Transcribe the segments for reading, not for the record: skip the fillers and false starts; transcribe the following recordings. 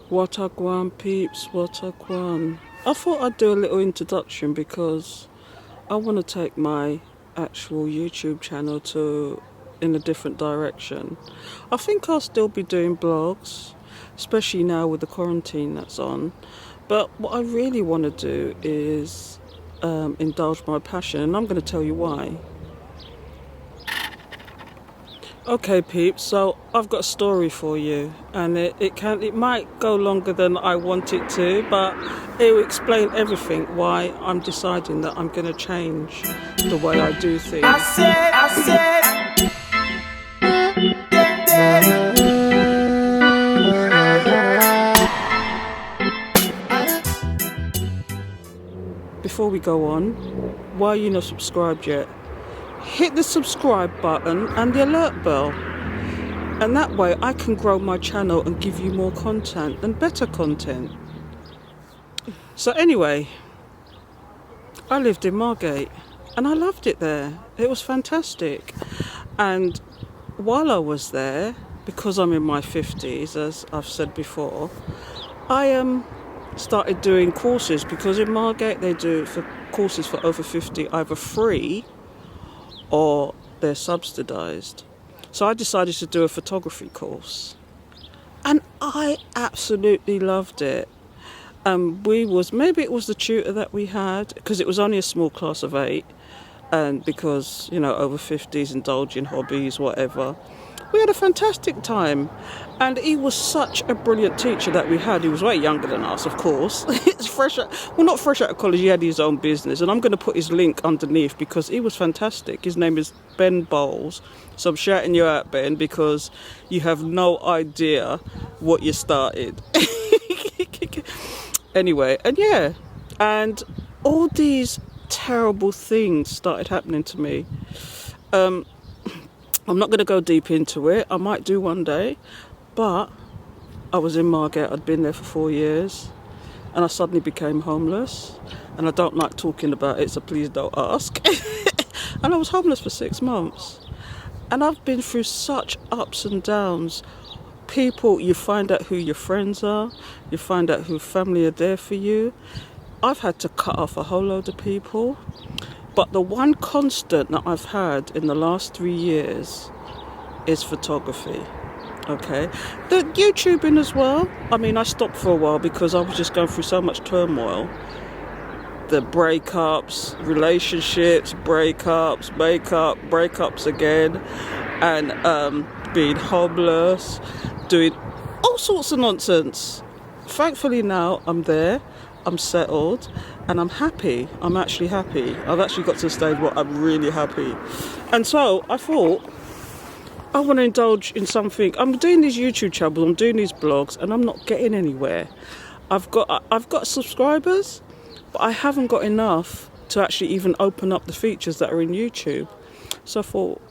What a gwan, peeps, what a gwan. I thought I'd do a little introduction because I want to take my actual YouTube channel in a different direction. I think I'll still be doing blogs, especially now with the quarantine that's on. But what I really want to do is indulge my passion, and I'm going to tell you why. Okay, peeps, so I've got a story for you, and it might go longer than I want it to, but it will explain everything why I'm deciding that I'm going to change the way I do things. Before we go on, why are you not subscribed yet? Hit the subscribe button and the alert bell, and that way I can grow my channel and give you more content and better content. So anyway, I lived in Margate and I loved it there. It was fantastic. And while I was there, because I'm in my 50s, as I've said before, I started doing courses, because in Margate they do for courses for over 50 either free or they're subsidised. So I decided to do a photography course, and I absolutely loved it. Maybe it was the tutor that we had, because it was only a small class of 8, and because, you know, over 50s indulge in hobbies, whatever. We had a fantastic time, and he was such a brilliant teacher that we had. He was way younger than us, of course. Not fresh out of college, he had his own business, and I'm going to put his link underneath because he was fantastic. His name is Ben Bowles, so I'm shouting you out, Ben, because you have no idea what you started. Anyway, and all these terrible things started happening to me. I'm not going to go deep into it. I might do one day. But I was in Margate. I'd been there for 4 years. And I suddenly became homeless. And I don't like talking about it, so please don't ask. And I was homeless for 6 months. And I've been through such ups and downs. People, you find out who your friends are. You find out who family are there for you. I've had to cut off a whole load of people. But the one constant that I've had in the last 3 years is photography. Okay, the YouTubing as well. I mean, I stopped for a while because I was just going through so much turmoil. The breakups, relationships, breakups again, and being homeless, doing all sorts of nonsense. Thankfully now I'm there, I'm settled, and I'm happy. I'm actually happy. I've actually got to a stage where I'm really happy. And so I thought, I want to indulge in something. I'm doing these YouTube channels, I'm doing these blogs, and I'm not getting anywhere. I've got subscribers, but I haven't got enough to actually even open up the features that are in YouTube. So I thought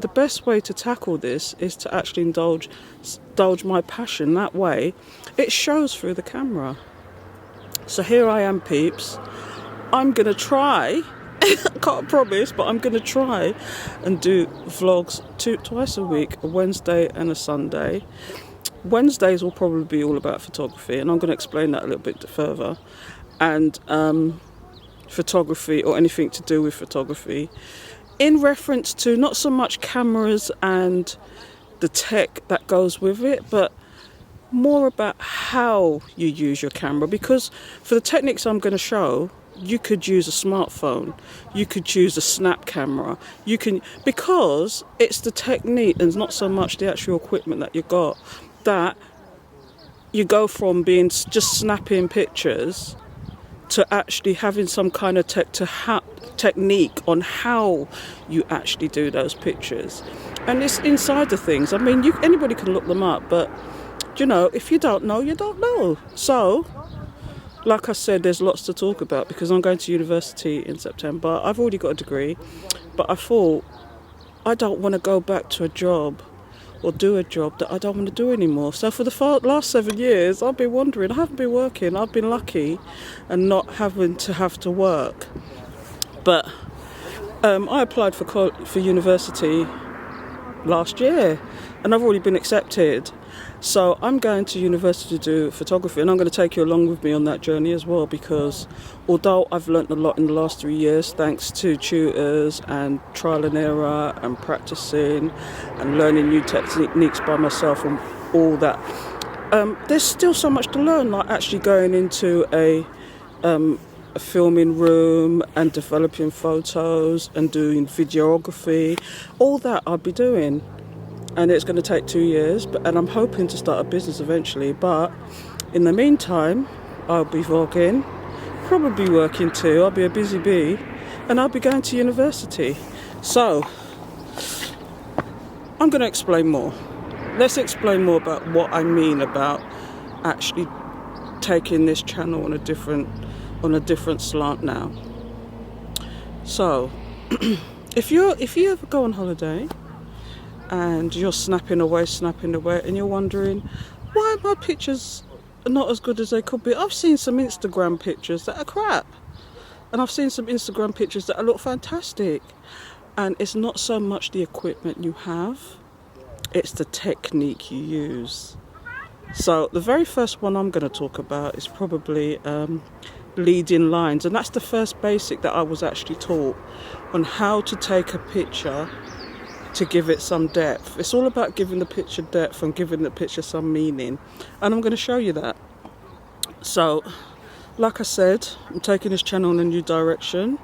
the best way to tackle this is to actually indulge my passion. That way it shows through the camera. So here I am, peeps. I'm going to try, I can't promise, but I'm going to try and do vlogs twice a week, a Wednesday and a Sunday. Wednesdays will probably be all about photography, and I'm going to explain that a little bit further. And photography, or anything to do with photography, in reference to not so much cameras and the tech that goes with it, but more about how you use your camera. Because for the techniques I'm going to show, you could use a smartphone, you could use a snap camera, because it's the technique and not so much the actual equipment that you got, that you go from being just snapping pictures to actually having some kind of technique on how you actually do those pictures. And it's inside the things. I mean, anybody can look them up, but you know, if you don't know, you don't know. So, like I said, there's lots to talk about because I'm going to university in September. I've already got a degree, but I thought I don't want to go back to a job or do a job that I don't want to do anymore. So for the last 7 years, I've been wandering. I haven't been working. I've been lucky and not having to have to work. But I applied for university last year, and I've already been accepted. So I'm going to university to do photography, and I'm going to take you along with me on that journey as well, because although I've learnt a lot in the last 3 years thanks to tutors and trial and error and practicing and learning new techniques by myself and all that, there's still so much to learn, like actually going into a filming room and developing photos and doing videography. All that I'll be doing, and it's going to take 2 years, and I'm hoping to start a business eventually. But in the meantime, I'll be vlogging, probably working too. I'll be a busy bee, and I'll be going to university. So I'm going to explain more. Let's explain more about what I mean about actually taking this channel on a different slant now. So if you ever go on holiday and you're snapping away, and you're wondering why my pictures are not as good as they could be. I've seen some Instagram pictures that are crap, and I've seen some Instagram pictures that look fantastic. And it's not so much the equipment you have, it's the technique you use. So the very first one I'm going to talk about is probably leading lines, and that's the first basic that I was actually taught on how to take a picture to give it some depth. It's all about giving the picture depth and giving the picture some meaning, and I'm going to show you that. So like I said, I'm taking this channel in a new direction.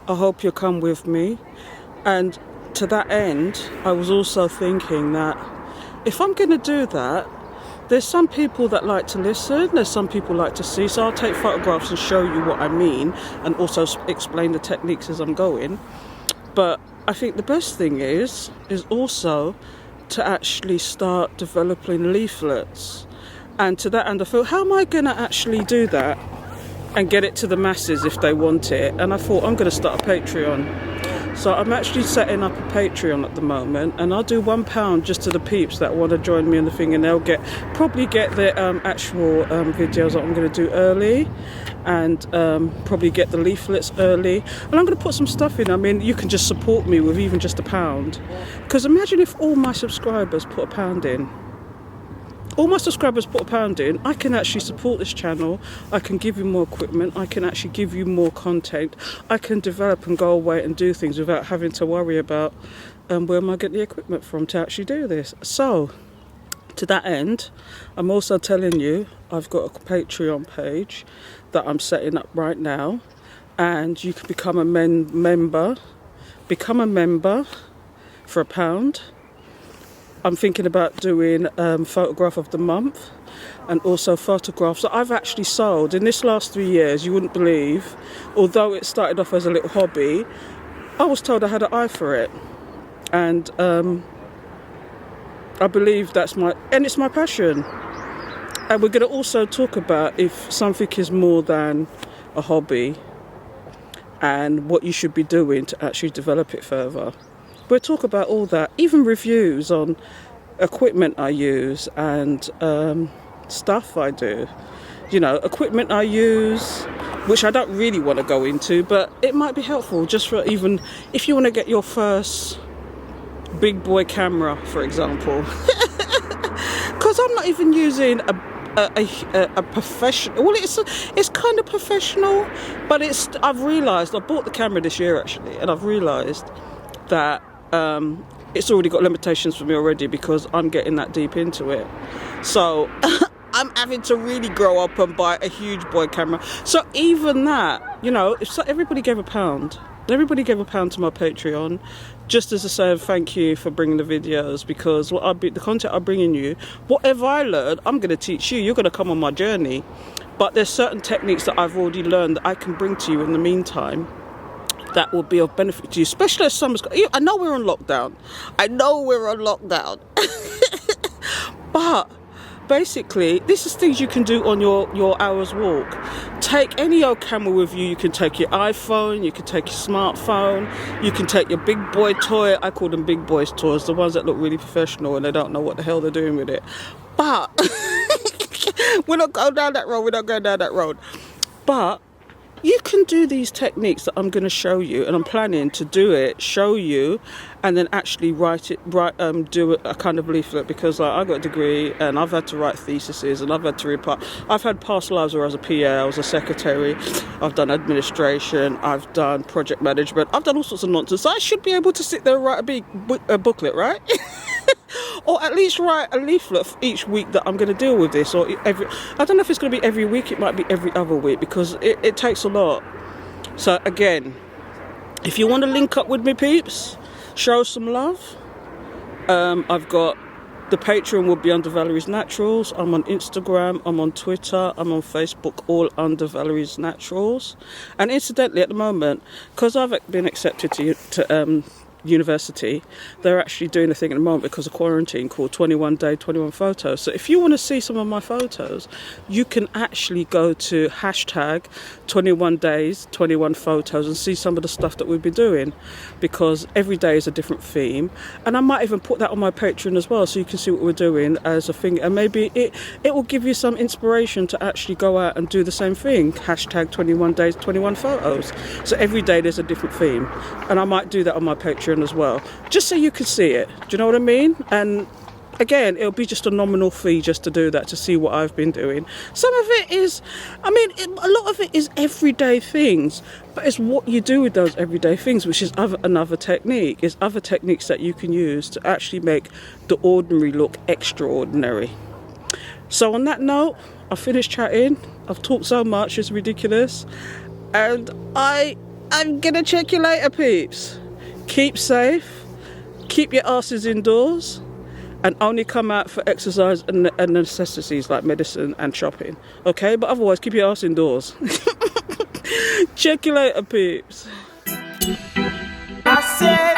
I hope you'll come with me, and to that end I was also thinking that if I'm going to do that, there's some people that like to listen, there's some people like to see, so I'll take photographs and show you what I mean and also explain the techniques as I'm going. But I think the best thing is also to actually start developing leaflets. And to that end I thought, how am I going to actually do that and get it to the masses if they want it? And I thought, I'm going to start a Patreon. So I'm actually setting up a Patreon at the moment, and I'll do £1 just to the peeps that want to join me in the thing, and they'll probably get the actual videos that I'm going to do early, and probably get the leaflets early. And I'm going to put some stuff in. I mean, you can just support me with even just £1, because imagine if all my subscribers put £1 in. All my subscribers put £1 in, I can actually support this channel, I can give you more equipment, I can actually give you more content, I can develop and go away and do things without having to worry about where am I getting the equipment from to actually do this. So to that end, I'm also telling you I've got a Patreon page that I'm setting up right now, and you can become a member for £1. I'm thinking about doing photograph of the month, and also photographs that I've actually sold in this last 3 years. You wouldn't believe, although it started off as a little hobby, I was told I had an eye for it, and I believe it's my passion. And we're going to also talk about if something is more than a hobby and what you should be doing to actually develop it further. We'll talk about all that, even reviews on equipment I use and stuff I do. You know, equipment I use, which I don't really want to go into, but it might be helpful just for even if you want to get your first big boy camera, for example. Because I'm not even using a professional. Well, it's kind of professional, but I've realised, I bought the camera this year actually, and I've realised that it's already got limitations for me already because I'm getting that deep into it. So I'm having to really grow up and buy a huge boy camera. So even that, you know, if everybody gave £1, to my Patreon, just as a say of thank you for bringing the videos, because the content I'm bringing you, whatever I learn, I'm going to teach you. You're going to come on my journey. But there's certain techniques that I've already learned that I can bring to you in the meantime that will be of benefit to you, especially as summer's. I know we're on lockdown. But basically, this is things you can do on your hour's walk. Take any old camera with you. You can take your iPhone, you can take your smartphone, you can take your big boy toy. I call them big boys toys, the ones that look really professional and they don't know what the hell they're doing with it. But we're not going down that road. But you can do these techniques that I'm going to show you, and I'm planning to do it, show you, and then actually do a kind of leaflet, because like, I got a degree and I've had to write theses, and I've had past lives where I was a PA, I was a secretary, I've done administration, I've done project management, I've done all sorts of nonsense. So I should be able to sit there and write a booklet, right? Or at least write a leaflet for each week that I'm going to deal with this, or I don't know if it's going to be every week, it might be every other week, because it takes a lot. So again, if you want to link up with me, peeps, show some love, I've got the Patreon will be under Valeriesnaturals. I'm on Instagram, I'm on Twitter, I'm on Facebook, all under Valeriesnaturals. And incidentally, at the moment, because I've been accepted to university, they're actually doing a thing at the moment because of quarantine called 21 Day 21 Photos. So if you want to see some of my photos, you can actually go to hashtag 21 days 21 photos and see some of the stuff that we've been doing, because every day is a different theme. And I might even put that on my Patreon as well, so you can see what we're doing as a thing, and maybe it will give you some inspiration to actually go out and do the same thing, hashtag 21 days 21 photos. So every day there's a different theme, and I might do that on my Patreon as well, just so you can see it. Do you know what I mean? And again, it'll be just a nominal fee just to do that, to see what I've been doing. Some of it is, a lot of it is everyday things, but it's what you do with those everyday things, which is another technique. It's other techniques that you can use to actually make the ordinary look extraordinary. So on that note, I've finished chatting. I've talked so much, it's ridiculous. And I'm gonna check you later, peeps. Keep safe, keep your asses indoors, and only come out for exercise and necessities like medicine and shopping. Okay, but otherwise keep your ass indoors. Check you later, peeps. I said